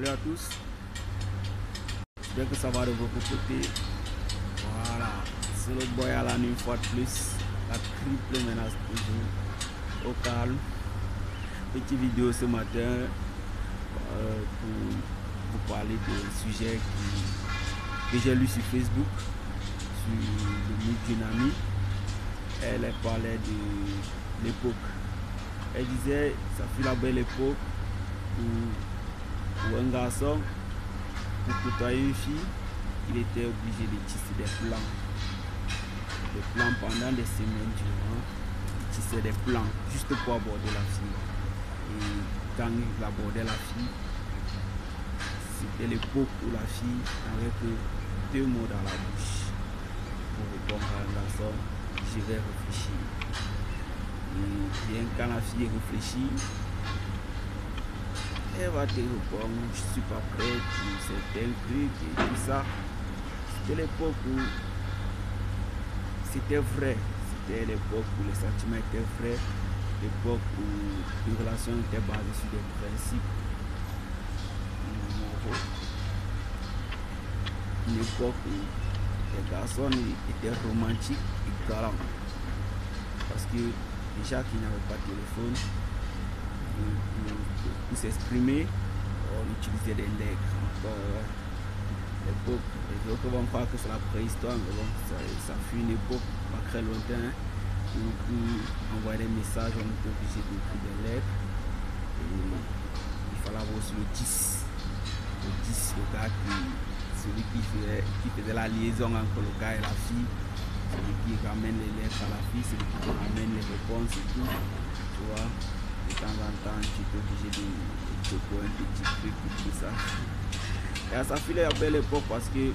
Salut à tous. J'espère que ça va de votre côté. Voilà. C'est le boy Alan une fois de plus. La triple menace toujours. Au calme. Petite vidéo ce matin pour vous parler d'un sujet que j'ai lu sur Facebook, sur le mythe d'une amie. Elle parlait de l'époque. Elle disait ça fut la belle époque où un garçon, pour côtoyer une fille, il était obligé de tisser des plans. Des plans pendant des semaines durant. Il tissait des plans juste pour aborder la fille. Et quand il abordait la fille, c'était l'époque où la fille n'avait que 2 mots dans la bouche pour répondre à un garçon: je vais réfléchir. Et bien quand la fille réfléchit, elle va te répondre: je suis pas prête pour certains trucs et tout ça. C'était l'époque où c'était vrai. C'était l'époque où les sentiments étaient vrais. L'époque où les relations étaient basées sur des principes moraux. Une époque où les garçons étaient romantiques et galants. Parce que déjà qu'il n'y avait pas de téléphone, pour s'exprimer, on utilisait des lettres. L'époque, les autres vont croire que c'est la préhistoire, mais bon, ça fut une époque pas très lointaine où pour envoyer des messages, on était obligé d'écrire des lettres. Et il fallait avoir aussi le 10. Le 10, le gars celui qui faisait la liaison entre le gars et la fille, celui qui ramène les lettres à la fille, celui qui ramène les réponses et tout. Tu vois, de temps en temps, tu es obligé de un petit truc et tout ça. Et ça fut la belle époque parce que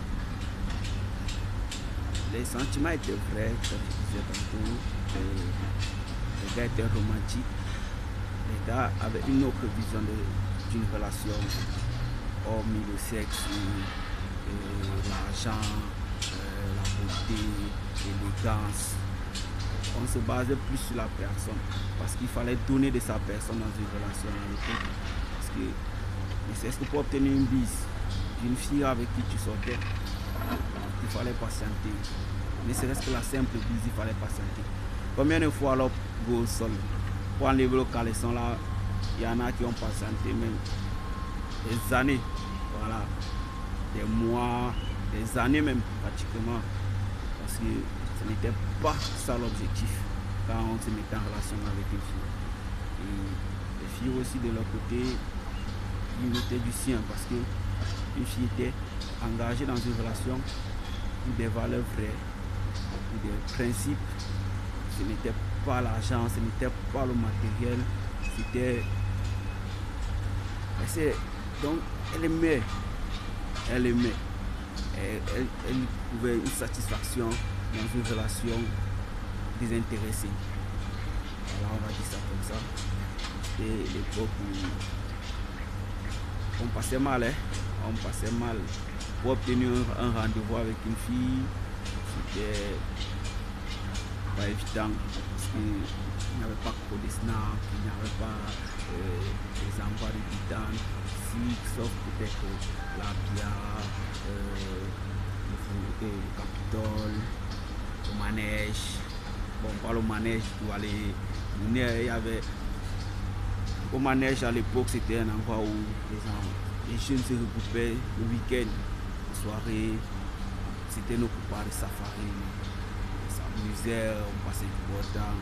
les sentiments étaient vrais, comme je disais tantôt. Les gars étaient romantiques. Les gars avaient une autre vision d'une relation, hormis le sexe, l'argent, la beauté, l'élégance. On se basait plus sur la personne parce qu'il fallait donner de sa personne dans une relation à l'époque. Parce que, ne serait-ce que pour obtenir une bise d'une fille avec qui tu sortais, il fallait patienter. Ne serait-ce que la simple bise, il fallait patienter. Combien de fois alors go au sol pour enlever le caleçon là, il y en a qui ont patienté même des années, voilà, des mois, des années même pratiquement, parce que ce n'était pas ça l'objectif quand on se mettait en relation avec une fille. Et les filles aussi de leur côté, ils mettaient du sien parce que une fille était engagée dans une relation pour des valeurs vraies, pour des principes. Ce n'était pas l'argent, ce n'était pas le matériel, c'était... Donc elle aimait. Elle trouvait une satisfaction dans une relation désintéressée. Voilà, on va dire ça comme ça. C'était l'époque où on passait mal, hein. On passait mal. Pour obtenir un rendez-vous avec une fille, c'était pas évident parce qu'il n'y avait pas trop de snap, il n'y avait pas des envois de guidance, sauf peut-être la BIA, le Capitole, le manège. Bon, pas le manège pour aller. Il y avait au manège à l'époque, c'était un endroit où les jeunes se regroupaient le week-end, les soirées. C'était nos copains de safari. On s'amusait, on passait du bon temps.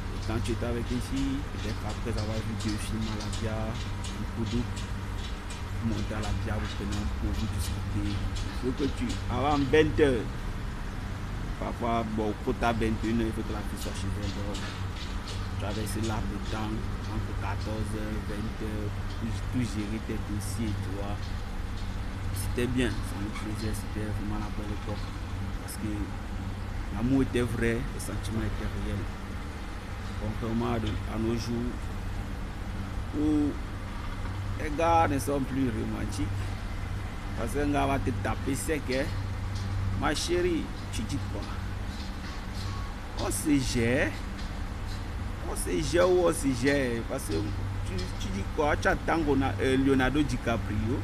Et quand tu étais avec une fille, peut-être après avoir vu 2 films à la BIA, un coup d'eau, vous montez à la BIA, vous prenez un pot, vous discutez. Il faut que avant 20 h, parfois, bon, pour ta 21 h, il faut que la fille soit chez elle. Traverser l'arbre de temps entre 14 h, 20 h, tout gérer tes dossiers, tu vois. C'était bien, ça nous plaisait, c'était vraiment la bonne époque. Parce que l'amour était vrai, les sentiments étaient réels. Contrairement à nos jours, où les gars ne sont plus romantiques. Parce qu'un gars va te taper sec, hein. Ma chérie, tu dis quoi? On se gère. On se gère ou on se gère? Parce que tu dis quoi? Tu attends Leonardo DiCaprio.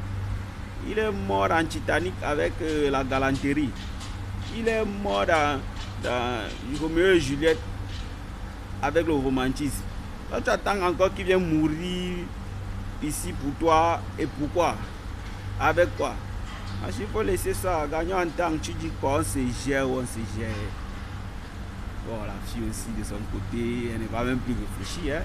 Il est mort en Titanic avec la galanterie. Il est mort dans Roméo et Juliette avec le romantisme. Toi, tu attends encore qu'il vienne mourir ici pour toi. Et pourquoi? Avec quoi? Il faut laisser ça. Gagnant en temps, tu dis quoi? On se gère ou on se gère. Bon, la fille aussi de son côté, elle ne va même plus réfléchir. Hein.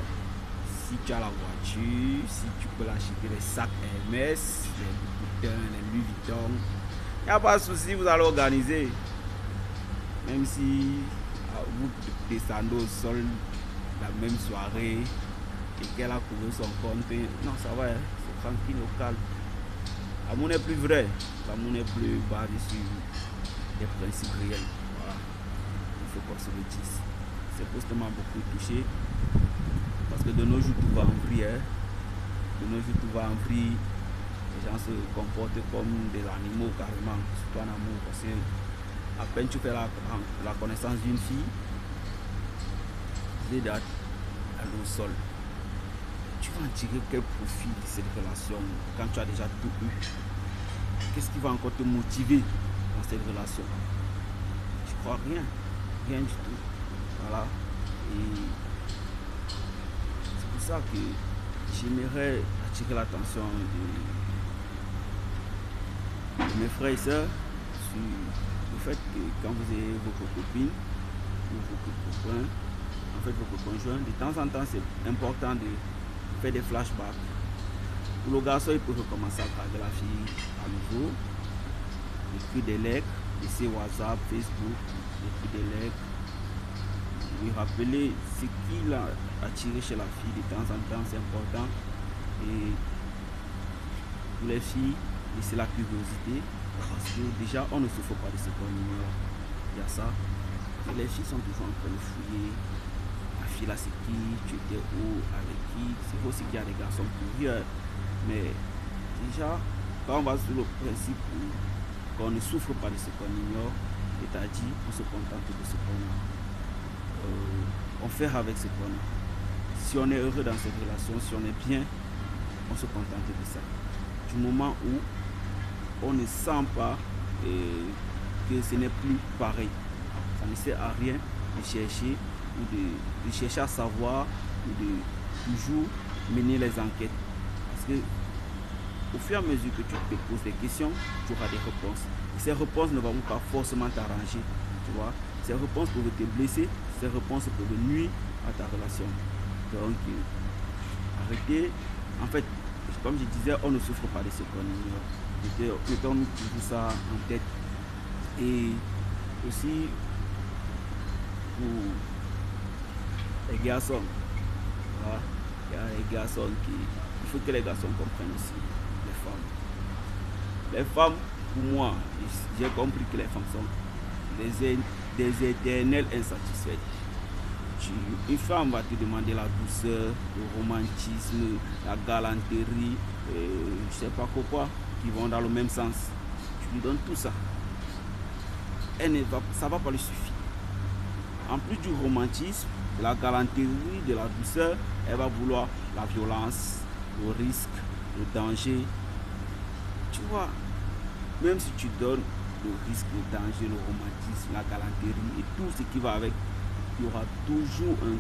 Si tu as la voiture, si tu peux l'acheter les sacs Hermès, les Louboutin, les Louis Vuitton, il n'y a pas de souci, vous allez organiser. Même si vous descendez au sol la même soirée et qu'elle a couvert son compte, non, ça va, hein, c'est tranquille, au calme. L'amour n'est plus vrai, l'amour n'est plus basé sur des principes réels. Voilà. Il faut qu'on se le dise. C'est postement beaucoup touché. Parce que de nos jours, tout va en vrille. Hein. De nos jours, tout va en vrille. Les gens se comportent comme des animaux carrément, surtout en amour. Parce que à peine tu fais la connaissance d'une fille, elle est au sol. Tu vas en tirer quel profit de cette relation quand tu as déjà tout eu? Qu'est-ce qui va encore te motiver dans cette relation? Je crois rien. Rien du tout. Voilà. Et c'est pour ça que j'aimerais attirer l'attention de mes frères et sœurs sur le fait que quand vous avez vos copines ou vos copains, en fait vos conjoints, de temps en temps c'est important de faire des flashbacks. Pour le garçon, il peut recommencer à draguer la fille à nouveau, écrire des lettres, laisser WhatsApp, Facebook, écrire des lettres, lui rappeler ce qu'il a attiré chez la fille de temps en temps, c'est important. Et pour les filles, laisser la curiosité, parce que déjà on ne souffre pas de ce qu'on ignore. Il y a ça. Et les filles sont toujours en train de fouiller. La fille là c'est qui, tu étais où, avec qui. C'est aussi qu'il y a des garçons curieux. Mais déjà, quand on va sur le principe qu'on ne souffre pas de ce qu'on ignore, c'est-à-dire on se contente de ce qu'on a. On fait avec ce qu'on a. Si on est heureux dans cette relation, si on est bien, on se contente de ça. Du moment où on ne sent pas que ce n'est plus pareil, ça ne sert à rien de chercher ou de chercher à savoir ou de toujours mener les enquêtes. Parce que au fur et à mesure que tu te poses des questions, tu auras des réponses. Et ces réponses ne vont pas forcément t'arranger. Tu vois, ces réponses peuvent te blesser, ces réponses peuvent nuire à ta relation. Donc, arrêtez. En fait, comme je disais, on ne souffre pas de ce qu'on ignore. Mettons-nous toujours ça en tête. Et aussi, pour les garçons, voilà, il y a les garçons qui... Il faut que les garçons comprennent aussi les femmes. Les femmes, pour moi, j'ai compris que les femmes sont des éternelles insatisfaites. Une femme va te demander la douceur, le romantisme, la galanterie, je sais pas quoi, qui vont dans le même sens. Tu lui donnes tout ça. Ça va pas lui suffire. En plus du romantisme, de la galanterie, de la douceur, elle va vouloir la violence, le risque, le danger. Tu vois, même si tu donnes le risque, le danger, le romantisme, la galanterie et tout ce qui va avec, il y aura toujours un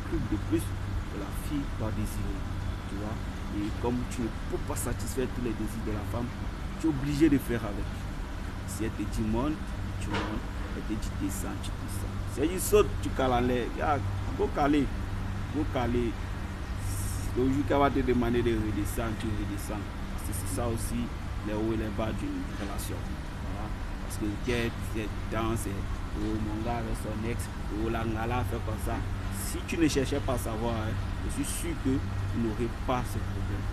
truc de plus que la fille va désirer. Tu vois, et comme tu ne peux pas satisfaire tous les désirs de la femme, tu es obligé de faire avec. Si elle te dit monte, tu montes. Elle te dit descends, tu descends. Si elle dit saute, tu cales en l'air. Go caler. Le jour qu'elle va te demander de redescendre, tu redescends. Parce que c'est ça aussi les hauts et les bas d'une relation. Voilà. Parce que c'est dans mon gars avec son ex, la ngala fait comme ça. Si tu ne cherchais pas à savoir, je suis sûr que tu n'aurais pas ce problème.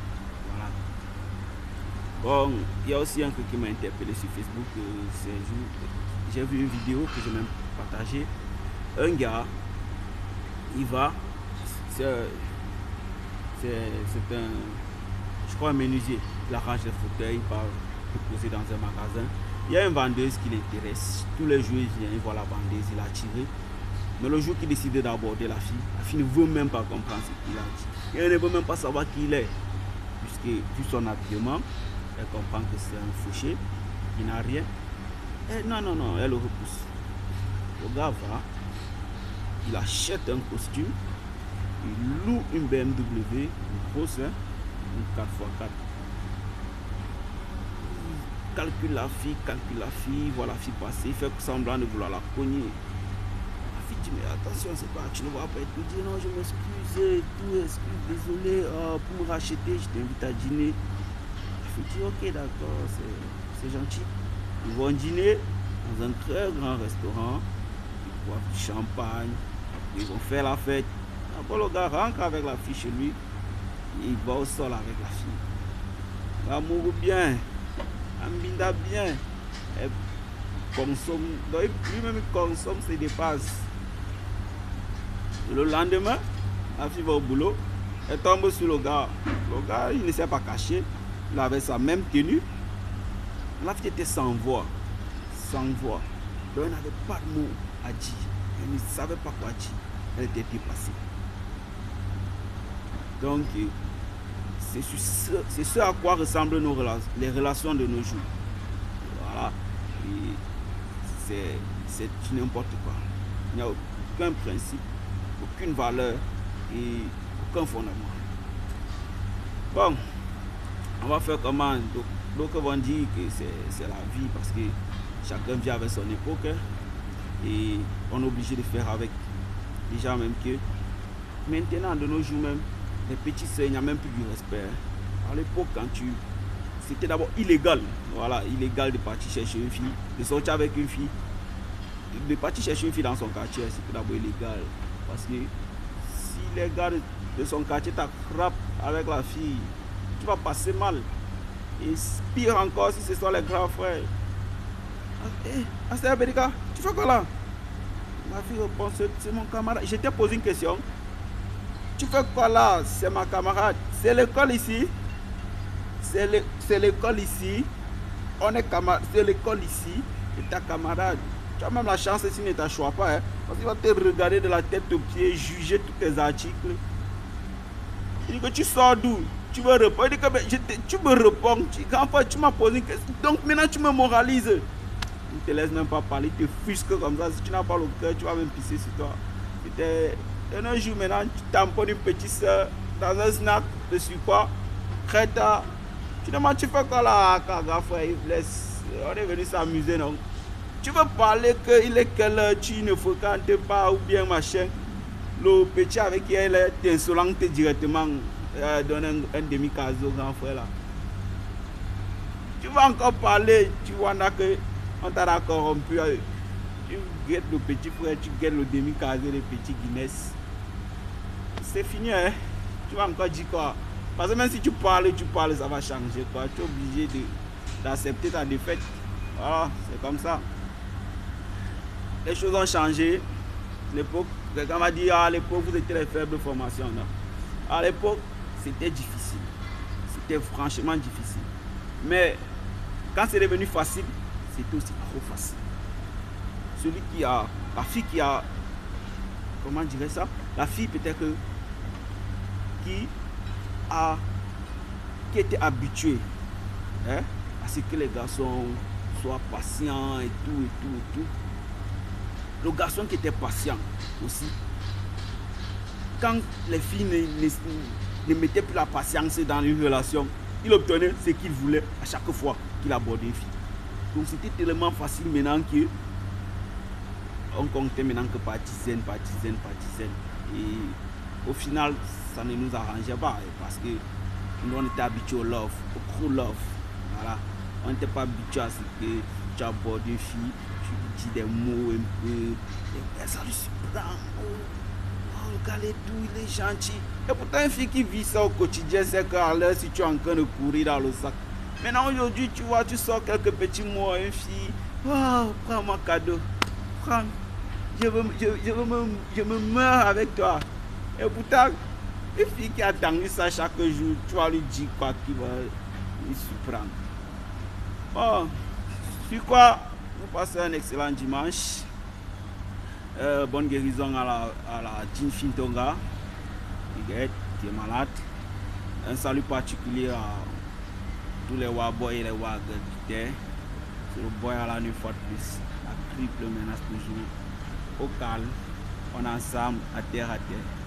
Voilà. Bon, il y a aussi un truc qui m'a interpellé sur Facebook. J'ai vu une vidéo que j'ai même partagée. Un gars, il va, c'est un, je crois un menuisier, il arrange les fauteuils, il part poser dans un magasin. Il y a une vendeuse qui l'intéresse. Tous les jours, il vient, il voit la vendeuse, il a tiré. Mais le jour qu'il décide d'aborder la fille ne veut même pas comprendre ce qu'il a dit. Et elle ne veut même pas savoir qui il est. Puisque, vu son habillement, Elle comprend que c'est un fauché, il n'a rien. Et non, non, non, elle le repousse. Le gars va, il achète un costume, il loue une BMW, une grosse, hein, une 4x4. Il calcule la fille, voit la fille passer, il fait semblant de vouloir la cogner. La fille dit, mais attention, c'est pas, tu ne vas pas être dit, non, je m'excuse, tout, excuse, désolé, pour me racheter, je t'invite à dîner. La fille dit, ok, d'accord, c'est gentil. Ils vont dîner dans un très grand restaurant, ils boivent du champagne, ils vont faire la fête. Après, le gars rentre avec la fille chez lui, il va au sol avec la fille. L'amour bien, Ambinda bien, elle consomme, lui-même il consomme ses dépenses. Le lendemain, la fille va au boulot, elle tombe sur le gars. Le gars, il ne s'est pas caché, il avait sa même tenue. La fille était sans voix. Sans voix. Donc elle n'avait pas de mots à dire. Elle ne savait pas quoi dire. Elle était dépassée. Donc, c'est ce à quoi ressemblent les relations de nos jours. Voilà. C'est n'importe quoi. Il n'y a aucun principe, aucune valeur et aucun fondement. Bon, on va faire comment? Donc on dit que c'est la vie parce que chacun vit avec son époque, hein, et on est obligé de faire avec. Déjà même que maintenant de nos jours même, les petits sœurs, il n'y a même plus du respect. Hein. À l'époque, c'était d'abord illégal, voilà, illégal de partir chercher une fille, de sortir avec une fille, de partir chercher une fille dans son quartier, c'était d'abord illégal. Parce que si les gars de son quartier t'attrapent avec la fille, tu vas passer mal. Et pire encore si ce sont les grands frères. Astéa Bédika, tu fais quoi là? Ma fille répond, c'est mon camarade. Je t'ai posé une question. Tu fais quoi là? C'est ma camarade. C'est l'école ici. C'est l'école ici. On est camarade. C'est l'école ici. Et ta camarade. Tu as même la chance s'il ne t'achoie pas. Hein, parce qu'il va te regarder de la tête aux pieds, juger tous tes articles. Il dit que tu sors d'où? Tu me réponds. Il dit que tu me réponds. Tu m'as posé une question. Donc maintenant tu me moralises. Il ne te laisse même pas parler. Il te fusque comme ça. Si tu n'as pas le cœur, tu vas même pisser sur toi. Un jour maintenant, tu tamponnes une petite soeur dans un snack de quoi? Très tard. Tu demandes, tu fais quoi là? Kaga frère, il laisse. On est venu s'amuser, non? Tu veux parler qu'il est quelle heure, tu ne fréquentes pas ou bien machin. Le petit avec qui elle est insolente directement donne un demi-caso grand frère là. Tu vas encore parler, tu vois que on t'a corrompu. Tu guettes le petit frère, tu guettes le demi-caso des petits Guinness. C'est fini, hein? Tu vas encore dire quoi? Parce que même si tu parles, ça va changer quoi. Tu es obligé d'accepter ta défaite. Voilà, c'est comme ça. Les choses ont changé. L'époque, quelqu'un m'a dit, à l'époque, vous étiez les faibles formations. Non? À l'époque, c'était difficile. C'était franchement difficile. Mais quand c'est devenu facile, c'était aussi trop facile. Celui qui a, la fille qui a, comment je dirais ça? La fille peut-être qui était habituée, hein, à ce que les garçons soient patients et tout. Le garçon qui était patient aussi, quand les filles ne mettaient plus la patience dans une relation, il obtenait ce qu'il voulait à chaque fois qu'il abordait une fille. Donc c'était tellement facile maintenant que on comptait maintenant que partisane. Et au final, ça ne nous arrangeait pas parce que nous on était habitués au love, au true love. Voilà. On n'était pas habitué à ce que tu abordes une fille, tu dis des mots un peu, et ça lui surprend. Oh, regardez tout, il est gentil. Et pourtant, une fille qui vit ça au quotidien, c'est qu'à l'heure, si tu es en train de courir dans le sac. Maintenant, aujourd'hui, tu vois, tu sors quelques petits mots à une fille. Oh, prends mon cadeau. Prends. Je me meurs avec toi. Et pourtant, une fille qui a attendu ça chaque jour, tu vas lui dire quoi qu'il va lui surprendre. Bon, sur quoi, vous passez un excellent dimanche. Bonne guérison à la Jean Fintonga, qui est malade. Un salut particulier tous les Warboys et les Wargirls qui étaient sur le boy à la nuit fois de plus. La triple menace toujours au calme, on est ensemble à terre à terre.